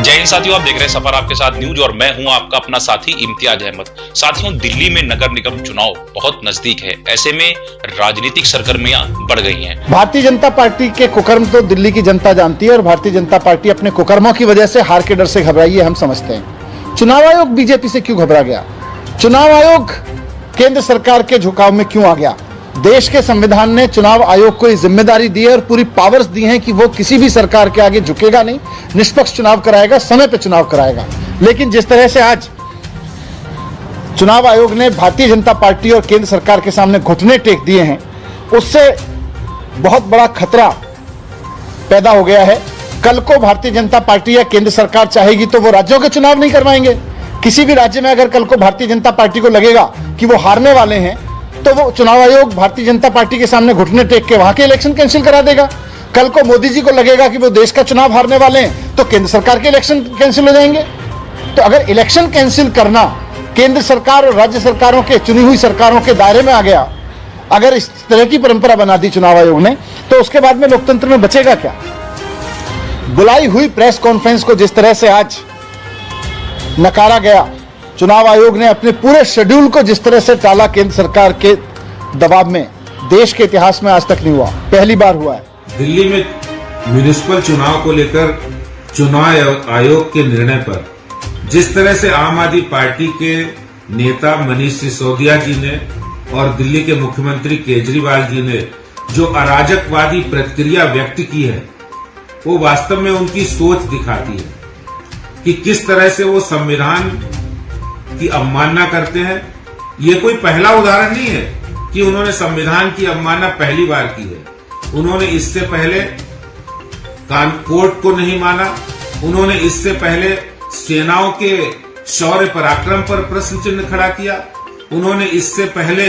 जय हिंद साथियों, आप देख रहे हैं सफर आपके साथ न्यूज और मैं हूं आपका अपना साथी इम्तियाज अहमद। साथियों, दिल्ली में नगर निगम चुनाव बहुत नजदीक है। ऐसे में राजनीतिक सरगर्मियां बढ़ गई हैं। भारतीय जनता पार्टी के कुकर्म तो दिल्ली की जनता जानती है और भारतीय जनता पार्टी अपने कुकर्मों की वजह से हार के डर से घबराई है, हम समझते हैं। चुनाव आयोग बीजेपी से क्यों घबरा गया? चुनाव आयोग केंद्र सरकार के झुकाव में क्यों आ गया? देश के संविधान ने चुनाव आयोग को ये जिम्मेदारी दी है और पूरी पावर्स दी हैं कि वो किसी भी सरकार के आगे झुकेगा नहीं, निष्पक्ष चुनाव कराएगा, समय पे चुनाव कराएगा। लेकिन जिस तरह से आज चुनाव आयोग ने भारतीय जनता पार्टी और केंद्र सरकार के सामने घुटने टेक दिए हैं, उससे बहुत बड़ा खतरा पैदा हो गया है। कल को भारतीय जनता पार्टी या केंद्र सरकार चाहेगी तो वो राज्यों के चुनाव नहीं करवाएंगे। किसी भी राज्य में अगर कल को भारतीय जनता पार्टी को लगेगा कि वो हारने वाले हैं तो वो चुनाव आयोग भारतीय जनता पार्टी के सामने घुटने टेक के वहां के इलेक्शन कैंसिल करा देगा। कल को मोदी जी को लगेगा कि वो देश का चुनाव हारने वाले हैं तो केंद्र सरकार के इलेक्शन कैंसिल हो जाएंगे। तो अगर इलेक्शन कैंसिल करना केंद्र सरकार और राज्य सरकारों के, चुनी हुई सरकारों के दायरे में आ गया, अगर इस तरह की परंपरा बना दी चुनाव आयोग ने, तो उसके बाद में लोकतंत्र में बचेगा क्या? बुलाई हुई प्रेस कॉन्फ्रेंस को जिस तरह से आज नकारा गया, चुनाव आयोग ने अपने पूरे शेड्यूल को जिस तरह से टाला केंद्र सरकार के दबाव में, देश के इतिहास में आज तक नहीं हुआ, पहली बार हुआ है। दिल्ली में म्युनिसिपल चुनाव को लेकर चुनाव आयोग के निर्णय पर जिस तरह से आम आदमी पार्टी के नेता मनीष सिसोदिया जी ने और दिल्ली के मुख्यमंत्री केजरीवाल जी ने जो अराजकवादी प्रतिक्रिया व्यक्त की है, वो वास्तव में उनकी सोच दिखाती है कि किस तरह से वो संविधान की अवमानना करते हैं। ये कोई पहला उदाहरण नहीं है कि उन्होंने संविधान की अवमानना पहली बार की है। उन्होंने इससे पहले कोर्ट को नहीं माना, उन्होंने इससे पहले सेनाओं के शौर्य पराक्रम पर प्रश्न चिन्ह खड़ा किया, उन्होंने इससे पहले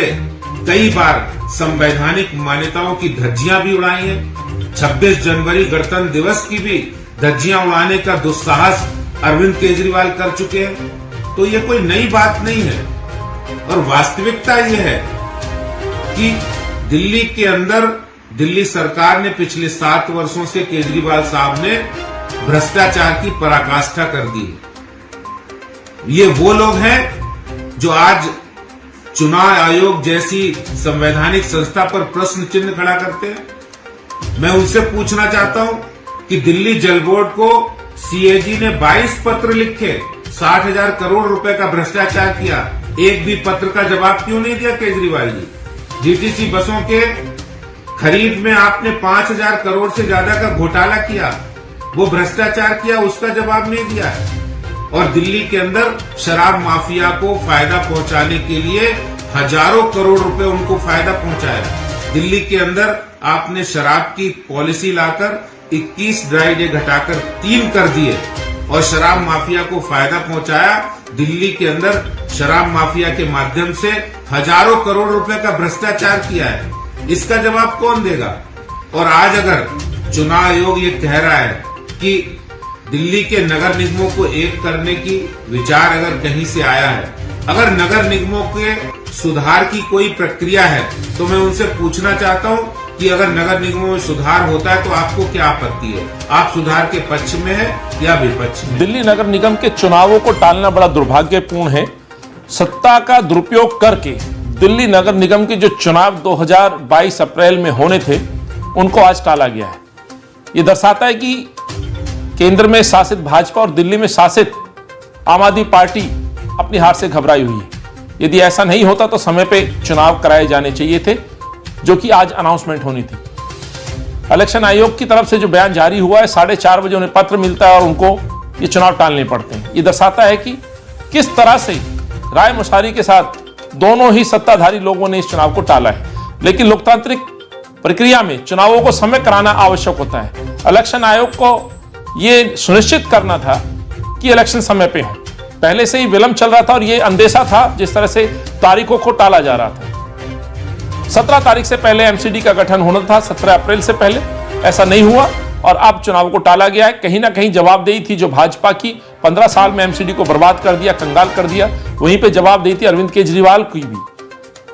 कई बार संवैधानिक मान्यताओं की धज्जियां भी उड़ाई हैं। 26 जनवरी गणतंत्र दिवस की भी धज्जियां उड़ाने का दुस्साहस अरविंद केजरीवाल कर चुके हैं। तो ये कोई नई बात नहीं है और वास्तविकता ये है कि दिल्ली के अंदर दिल्ली सरकार ने पिछले 7 वर्षों से केजरीवाल साहब ने भ्रष्टाचार की पराकाष्ठा कर दी है। ये वो लोग हैं जो आज चुनाव आयोग जैसी संवैधानिक संस्था पर प्रश्न चिन्ह खड़ा करते हैं। मैं उनसे पूछना चाहता हूं कि दिल्ली जल बोर्ड को सीएजी ने 22 पत्र लिखे, 60,000 करोड़ रुपए का भ्रष्टाचार किया, एक भी पत्र का जवाब क्यों नहीं दिया केजरीवाल जी? डीटीसी बसों के खरीद में आपने 5,000 करोड़ से ज्यादा का घोटाला किया, वो भ्रष्टाचार किया, उसका जवाब नहीं दिया है। और दिल्ली के अंदर शराब माफिया को फायदा पहुंचाने के लिए हजारों करोड़ रुपए उनको फायदा पहुंचाया। दिल्ली के अंदर आपने शराब की पॉलिसी लाकर 21 ड्राई डे घटाकर 3 कर दिए और शराब माफिया को फायदा पहुंचाया। दिल्ली के अंदर शराब माफिया के माध्यम से हजारों करोड़ रुपए का भ्रष्टाचार किया है, इसका जवाब कौन देगा? और आज अगर चुनाव आयोग ये कह रहा है कि दिल्ली के नगर निगमों को एक करने की विचार अगर कहीं से आया है, अगर नगर निगमों के सुधार की कोई प्रक्रिया है, तो मैं उनसे पूछना चाहता हूं कि अगर नगर निगमों में सुधार होता है तो आपको क्या आपत्ति है? आप सुधार के पक्ष में है या विपक्ष में? दिल्ली नगर निगम के चुनावों को टालना बड़ा दुर्भाग्यपूर्ण है। सत्ता का दुरुपयोग करके दिल्ली नगर निगम के जो चुनाव 2022 अप्रैल में होने थे, उनको आज टाला गया है। ये दर्शाता है कि केंद्र में शासित भाजपा और दिल्ली में शासित आम आदमी पार्टी अपनी हार से घबराई हुई है। यदि ऐसा नहीं होता तो समय पे चुनाव कराए जाने चाहिए थे, जो कि आज अनाउंसमेंट होनी थी। इलेक्शन आयोग की तरफ से जो बयान जारी हुआ है, 4:30 बजे उन्हें पत्र मिलता है और उनको ये चुनाव टालने पड़ते हैं। ये दर्शाता है कि किस तरह से राय मुशारी के साथ दोनों ही सत्ताधारी लोगों ने इस चुनाव को टाला है। लेकिन लोकतांत्रिक प्रक्रिया में चुनावों को समय कराना आवश्यक होता है। इलेक्शन आयोग को ये सुनिश्चित करना था कि इलेक्शन समय पे हो। पहले से ही विलंब चल रहा था और ये अंदेशा था जिस तरह से तारीखों को टाला जा रहा था। 17 तारीख से पहले एमसीडी का गठन होना था, 17 अप्रैल से पहले, ऐसा नहीं हुआ और अब चुनाव को टाला गया है। कहीं ना कहीं जवाबदेही थी जो भाजपा की 15 साल में एमसीडी को बर्बाद कर दिया, कंगाल कर दिया, वहीं पे जवाबदेही थी अरविंद केजरीवाल की भी,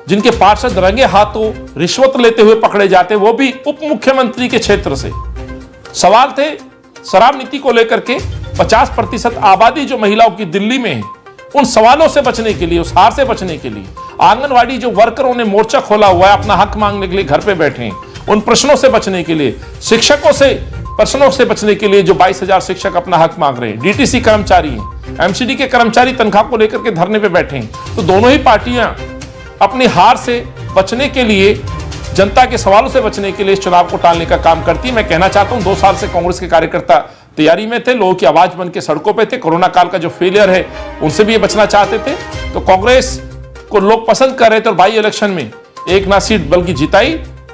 जिनके पार्षद रंगे हाथों रिश्वत लेते हुए पकड़े जाते, वो भी उप मुख्यमंत्री के क्षेत्र से। सवाल थे शराब नीति को लेकर के 50% आबादी जो महिलाओं की दिल्ली में है, उन सवालों से बचने के लिए, उस हार से बचने के लिए, आंगनवाड़ी जो वर्करों ने मोर्चा खोला हुआ है, अपना हक मांगने के लिए घर पे बैठे हैं, उन प्रश्नों से बचने के लिए, शिक्षकों से प्रश्नों से बचने के लिए जो 22,000 शिक्षक अपना हक मांग रहे हैं, डीटीसी कर्मचारी हैं, एमसीडी के कर्मचारी तनख्वाह को लेकर के धरने पे बैठे हैं। तो दोनों ही पार्टियां अपनी हार से बचने के लिए, जनता के सवालों से बचने के लिए इस चुनाव को टालने का काम करती है। मैं कहना चाहता हूं 2 साल से कांग्रेस के कार्यकर्ता तैयारी में थे, लोगों की आवाज बन के सड़कों पे थे। कोरोना काल का जो फेलियर है उनसे भी ये बचना चाहते थे, तो कांग्रेस को लोग पसंद कर रहे थे और बाई इलेक्शन में एक ना सीट बल्कि जिताई,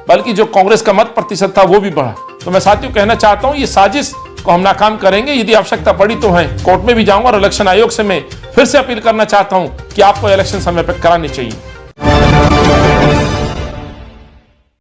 बल्कि जो कांग्रेस का मत प्रतिशत था वो भी बढ़ा। तो मैं साथियों कहना चाहता हूं ये साजिश को हम नाकाम करेंगे। यदि आवश्यकता पड़ी तो है कोर्ट में भी जाऊंगा और इलेक्शन आयोग से मैं फिर से अपील करना चाहता हूं कि आपको इलेक्शन समय पर करानी चाहिए।